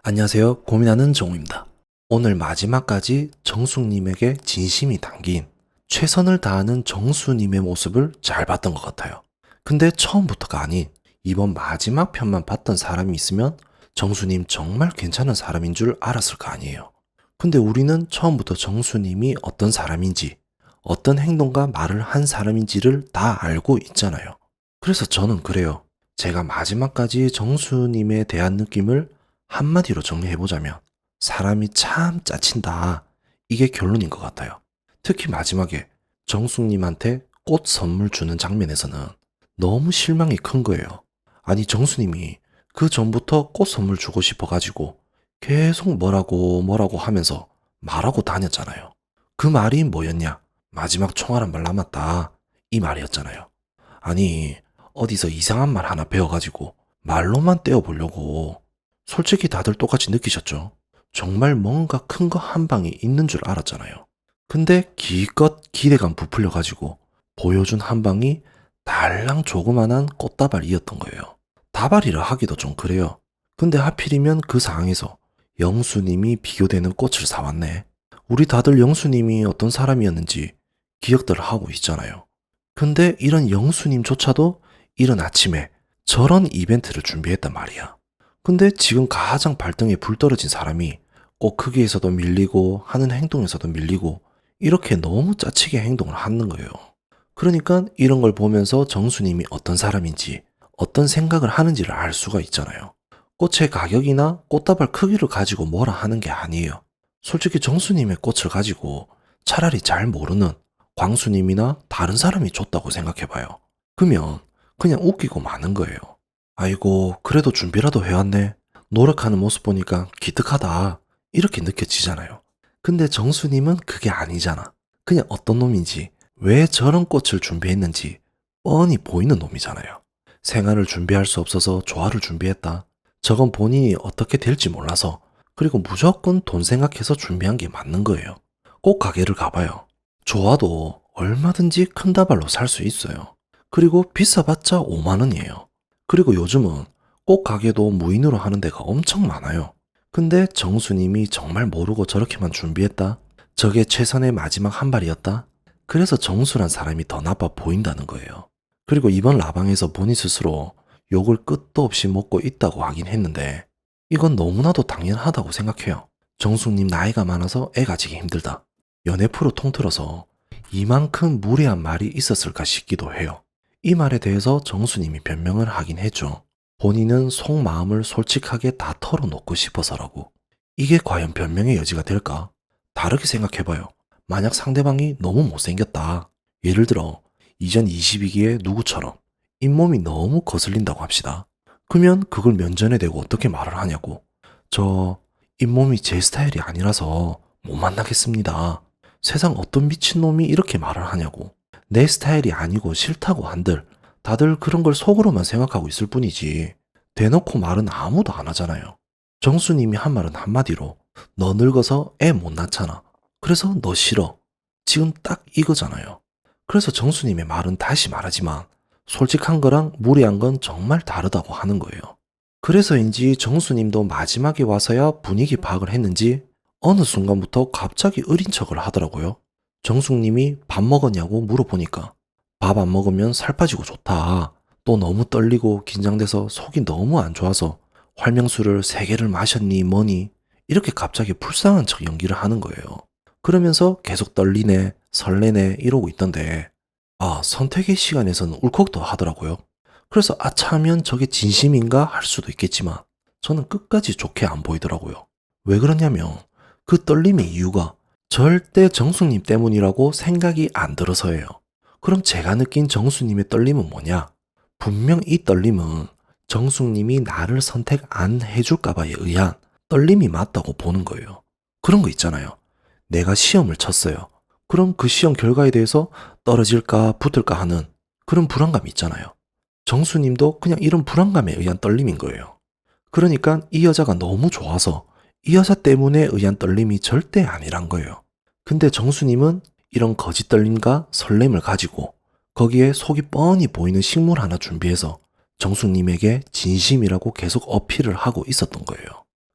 안녕하세요. 고민하는 정우입니다. 오늘 마지막까지 정숙님에게 진심이 담긴 최선을 다하는 정수님의 모습을 잘 봤던 것 같아요. 근데 처음부터가 아닌 이번 마지막 편만 봤던 사람이 있으면 정수님 정말 괜찮은 사람인 줄 알았을 거 아니에요. 근데 우리는 처음부터 정수님이 어떤 사람인지, 어떤 행동과 말을 한 사람인지를 다 알고 있잖아요. 그래서 저는 그래요. 제가 마지막까지 정수님에 대한 느낌을 한마디로 정리해보자면 사람이 참 짜친다. 이게 결론인 것 같아요. 특히 마지막에 정숙님한테 꽃 선물 주는 장면에서는 너무 실망이 큰 거예요. 아니 정수님이 그 전부터 꽃 선물 주고 싶어가지고 계속 뭐라고 하면서 말하고 다녔잖아요. 그 말이 뭐였냐? 마지막 총 한 발 남았다. 이 말이었잖아요. 아니 어디서 이상한 말 하나 배워가지고 말로만 떼어보려고. 솔직히 다들 똑같이 느끼셨죠? 정말 뭔가 큰 거 한 방이 있는 줄 알았잖아요. 근데 기껏 기대감 부풀려가지고 보여준 한 방이 달랑 조그만한 꽃다발이었던 거예요. 다발이라 하기도 좀 그래요. 근데 하필이면 그 상황에서 영수님이 비교되는 꽃을 사왔네. 우리 다들 영수님이 어떤 사람이었는지 기억들을 하고 있잖아요. 근데 이런 영수님조차도 이른 아침에 저런 이벤트를 준비했단 말이야. 근데 지금 가장 발등에 불 떨어진 사람이 꽃 크기에서도 밀리고 하는 행동에서도 밀리고 이렇게 너무 짜치게 행동을 하는 거예요. 그러니까 이런 걸 보면서 정수님이 어떤 사람인지 어떤 생각을 하는지를 알 수가 있잖아요. 꽃의 가격이나 꽃다발 크기를 가지고 뭐라 하는 게 아니에요. 솔직히 정수님의 꽃을 가지고 차라리 잘 모르는 광수님이나 다른 사람이 줬다고 생각해봐요. 그러면 그냥 웃기고 마는 거예요. 아이고, 그래도 준비라도 해왔네. 노력하는 모습 보니까 기특하다. 이렇게 느껴지잖아요. 근데 정수님은 그게 아니잖아. 그냥 어떤 놈인지, 왜 저런 꽃을 준비했는지 뻔히 보이는 놈이잖아요. 생활을 준비할 수 없어서 조화를 준비했다. 저건 본인이 어떻게 될지 몰라서, 그리고 무조건 돈 생각해서 준비한 게 맞는 거예요. 꼭 가게를 가봐요. 조화도 얼마든지 큰 다발로 살 수 있어요. 그리고 비싸봤자 5만 원이에요. 그리고 요즘은 꼭 가게도 무인으로 하는 데가 엄청 많아요. 근데 정수님이 정말 모르고 저렇게만 준비했다? 저게 최선의 마지막 한 발이었다? 그래서 정수란 사람이 더 나빠 보인다는 거예요. 그리고 이번 라방에서 본인 스스로 욕을 끝도 없이 먹고 있다고 하긴 했는데 이건 너무나도 당연하다고 생각해요. 정수님 나이가 많아서 애 가지기 힘들다. 연애 프로 통틀어서 이만큼 무례한 말이 있었을까 싶기도 해요. 이 말에 대해서 정수님이 변명을 하긴 했죠. 본인은 속마음을 솔직하게 다 털어놓고 싶어서라고. 이게 과연 변명의 여지가 될까? 다르게 생각해봐요. 만약 상대방이 너무 못생겼다. 예를 들어 이전 22기의 누구처럼 잇몸이 너무 거슬린다고 합시다. 그러면 그걸 면전에 대고 어떻게 말을 하냐고. 저 잇몸이 제 스타일이 아니라서 못 만나겠습니다. 세상 어떤 미친놈이 이렇게 말을 하냐고. 내 스타일이 아니고 싫다고 한들 다들 그런 걸 속으로만 생각하고 있을 뿐이지 대놓고 말은 아무도 안 하잖아요. 정수님이 한 말은 한마디로 너 늙어서 애 못 낳잖아. 그래서 너 싫어. 지금 딱 이거잖아요. 그래서 정수님의 말은 다시 말하지만 솔직한 거랑 무리한 건 정말 다르다고 하는 거예요. 그래서인지 정수님도 마지막에 와서야 분위기 파악을 했는지 어느 순간부터 갑자기 어린 척을 하더라고요. 정숙님이 밥 먹었냐고 물어보니까 밥 안 먹으면 살 빠지고 좋다. 또 너무 떨리고 긴장돼서 속이 너무 안 좋아서 활명수를 3개를 마셨니 뭐니 이렇게 갑자기 불쌍한 척 연기를 하는 거예요. 그러면서 계속 떨리네 설레네 이러고 있던데 선택의 시간에서는 울컥도 하더라고요. 그래서 아차하면 저게 진심인가 할 수도 있겠지만 저는 끝까지 좋게 안 보이더라고요. 왜 그러냐면 그 떨림의 이유가 절대 정숙님 때문이라고 생각이 안 들어서예요. 그럼 제가 느낀 정숙님의 떨림은 뭐냐? 분명 이 떨림은 정숙님이 나를 선택 안 해줄까봐에 의한 떨림이 맞다고 보는 거예요. 그런 거 있잖아요. 내가 시험을 쳤어요. 그럼 그 시험 결과에 대해서 떨어질까 붙을까 하는 그런 불안감이 있잖아요. 정수님도 그냥 이런 불안감에 의한 떨림인 거예요. 그러니까 이 여자가 너무 좋아서 이 여자 때문에 의한 떨림이 절대 아니란 거예요. 근데 정수님은 이런 거짓 떨림과 설렘을 가지고 거기에 속이 뻔히 보이는 식물 하나 준비해서 정수님에게 진심이라고 계속 어필을 하고 있었던 거예요.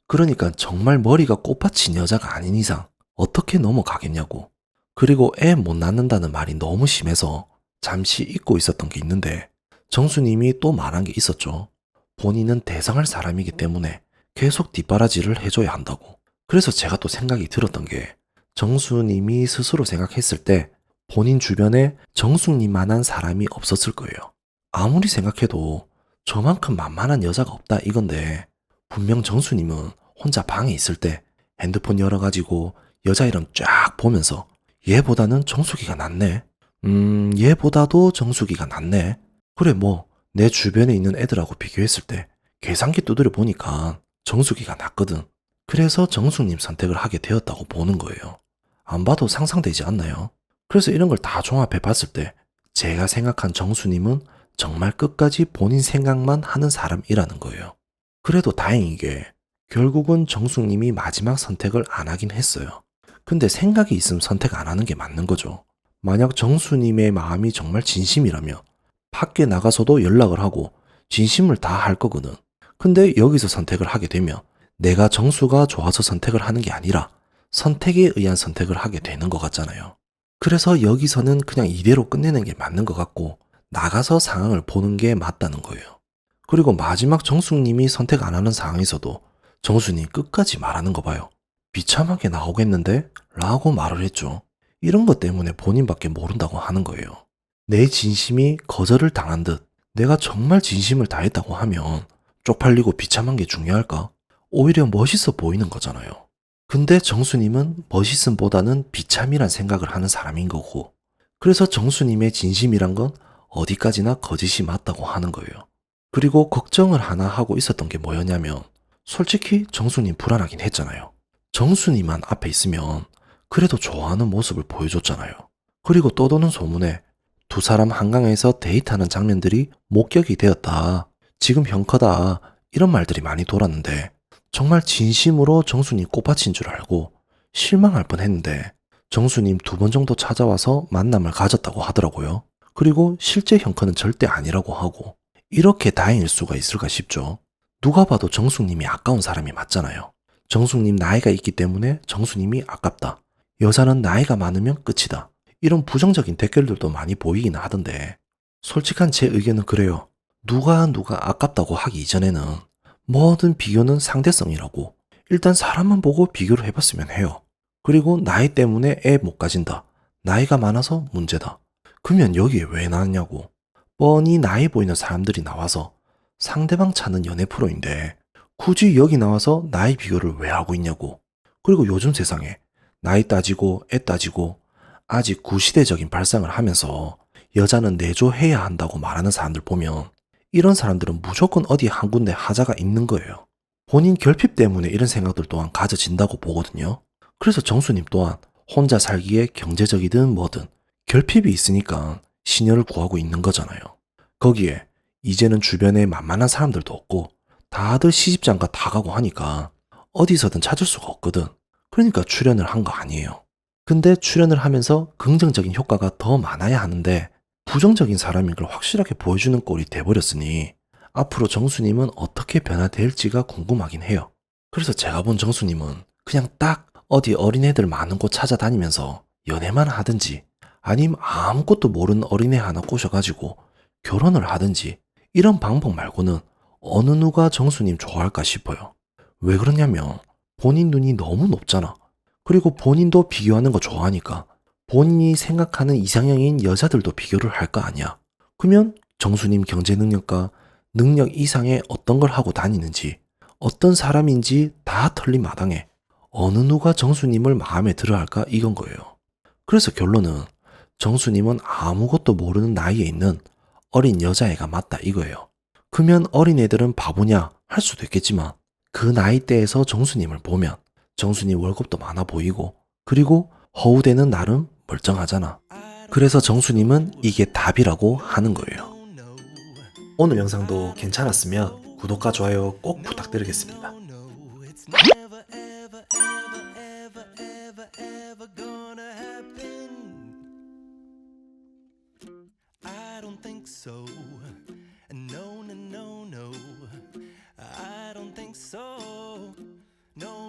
그러니까 정말 머리가 꽃받친 여자가 아닌 이상 어떻게 넘어가겠냐고. 그리고 애 못 낳는다는 말이 너무 심해서 잠시 잊고 있었던 게 있는데 정수님이 또 말한 게 있었죠. 본인은 대상할 사람이기 때문에 계속 뒷바라지를 해줘야 한다고. 그래서 제가 또 생각이 들었던 게 정수님이 스스로 생각했을 때 본인 주변에 정숙님만한 사람이 없었을 거예요. 아무리 생각해도 저만큼 만만한 여자가 없다 이건데 분명 정수님은 혼자 방에 있을 때 핸드폰 열어가지고 여자 이름 쫙 보면서 얘보다는 정수기가 낫네. 얘보다도 정수기가 낫네. 그래 뭐 내 주변에 있는 애들하고 비교했을 때 계산기 두드려 보니까 정수기가 낫거든. 그래서 정숙님 선택을 하게 되었다고 보는 거예요. 안 봐도 상상되지 않나요? 그래서 이런 걸 다 종합해 봤을 때 제가 생각한 정수님은 정말 끝까지 본인 생각만 하는 사람이라는 거예요. 그래도 다행이게 결국은 정숙님이 마지막 선택을 안 하긴 했어요. 근데 생각이 있으면 선택 안 하는 게 맞는 거죠. 만약 정수님의 마음이 정말 진심이라면 밖에 나가서도 연락을 하고 진심을 다 할 거거든. 근데 여기서 선택을 하게 되면 내가 정수가 좋아서 선택을 하는 게 아니라 선택에 의한 선택을 하게 되는 것 같잖아요. 그래서 여기서는 그냥 이대로 끝내는 게 맞는 것 같고 나가서 상황을 보는 게 맞다는 거예요. 그리고 마지막 정숙님이 선택 안 하는 상황에서도 정수님 끝까지 말하는 거 봐요. 비참하게 나오겠는데? 라고 말을 했죠. 이런 것 때문에 본인밖에 모른다고 하는 거예요. 내 진심이 거절을 당한 듯 내가 정말 진심을 다했다고 하면 쪽팔리고 비참한 게 중요할까? 오히려 멋있어 보이는 거잖아요. 근데 정수님은 멋있음보다는 비참이란 생각을 하는 사람인 거고 그래서 정수님의 진심이란 건 어디까지나 거짓이 맞다고 하는 거예요. 그리고 걱정을 하나 하고 있었던 게 뭐였냐면 솔직히 정수님 불안하긴 했잖아요. 정수님만 앞에 있으면 그래도 좋아하는 모습을 보여줬잖아요. 그리고 떠도는 소문에 두 사람 한강에서 데이트하는 장면들이 목격이 되었다. 지금 형커다. 이런 말들이 많이 돌았는데 정말 진심으로 정수님 꽃밭인 줄 알고 실망할 뻔했는데 정수님 2번 정도 찾아와서 만남을 가졌다고 하더라고요. 그리고 실제 형커는 절대 아니라고 하고 이렇게 다행일 수가 있을까 싶죠. 누가 봐도 정숙님이 아까운 사람이 맞잖아요. 정숙님 나이가 있기 때문에 정수님이 아깝다. 여자는 나이가 많으면 끝이다. 이런 부정적인 댓글들도 많이 보이긴 하던데 솔직한 제 의견은 그래요. 누가 아깝다고 하기 이전에는 뭐든 비교는 상대성이라고 일단 사람만 보고 비교를 해봤으면 해요. 그리고 나이 때문에 애 못 가진다. 나이가 많아서 문제다. 그러면 여기에 왜 나왔냐고. 뻔히 나이 보이는 사람들이 나와서 상대방 찾는 연애 프로인데 굳이 여기 나와서 나이 비교를 왜 하고 있냐고. 그리고 요즘 세상에 나이 따지고 애 따지고 아직 구시대적인 발상을 하면서 여자는 내조해야 한다고 말하는 사람들 보면 이런 사람들은 무조건 어디 한 군데 하자가 있는 거예요. 본인 결핍 때문에 이런 생각들 또한 가져진다고 보거든요. 그래서 정수님 또한 혼자 살기에 경제적이든 뭐든 결핍이 있으니까 시녀를 구하고 있는 거잖아요. 거기에 이제는 주변에 만만한 사람들도 없고 다들 시집장가 다 가고 하니까 어디서든 찾을 수가 없거든. 그러니까 출연을 한 거 아니에요. 근데 출연을 하면서 긍정적인 효과가 더 많아야 하는데 부정적인 사람인 걸 확실하게 보여주는 꼴이 돼버렸으니 앞으로 정수님은 어떻게 변화될지가 궁금하긴 해요. 그래서 제가 본 정수님은 그냥 딱 어디 어린애들 많은 곳 찾아다니면서 연애만 하든지 아님 아무것도 모르는 어린애 하나 꼬셔가지고 결혼을 하든지 이런 방법 말고는 어느 누가 정수님 좋아할까 싶어요. 왜 그러냐면 본인 눈이 너무 높잖아. 그리고 본인도 비교하는 거 좋아하니까 본인이 생각하는 이상형인 여자들도 비교를 할 거 아니야. 그러면 정수님 경제 능력과 능력 이상의 어떤 걸 하고 다니는지 어떤 사람인지 다 털린 마당에 어느 누가 정수님을 마음에 들어 할까 이건 거예요. 그래서 결론은 정수님은 아무것도 모르는 나이에 있는 어린 여자애가 맞다 이거예요. 그러면 어린애들은 바보냐 할 수도 있겠지만 그 나이대에서 정수님을 보면 정수님 월급도 많아 보이고 그리고 허우대는 나름 멀쩡하잖아. 그래서 정수님은 이게 답이라고 하는 거예요. 오늘 영상도 괜찮았으면 구독과 좋아요 꼭 부탁드리겠습니다.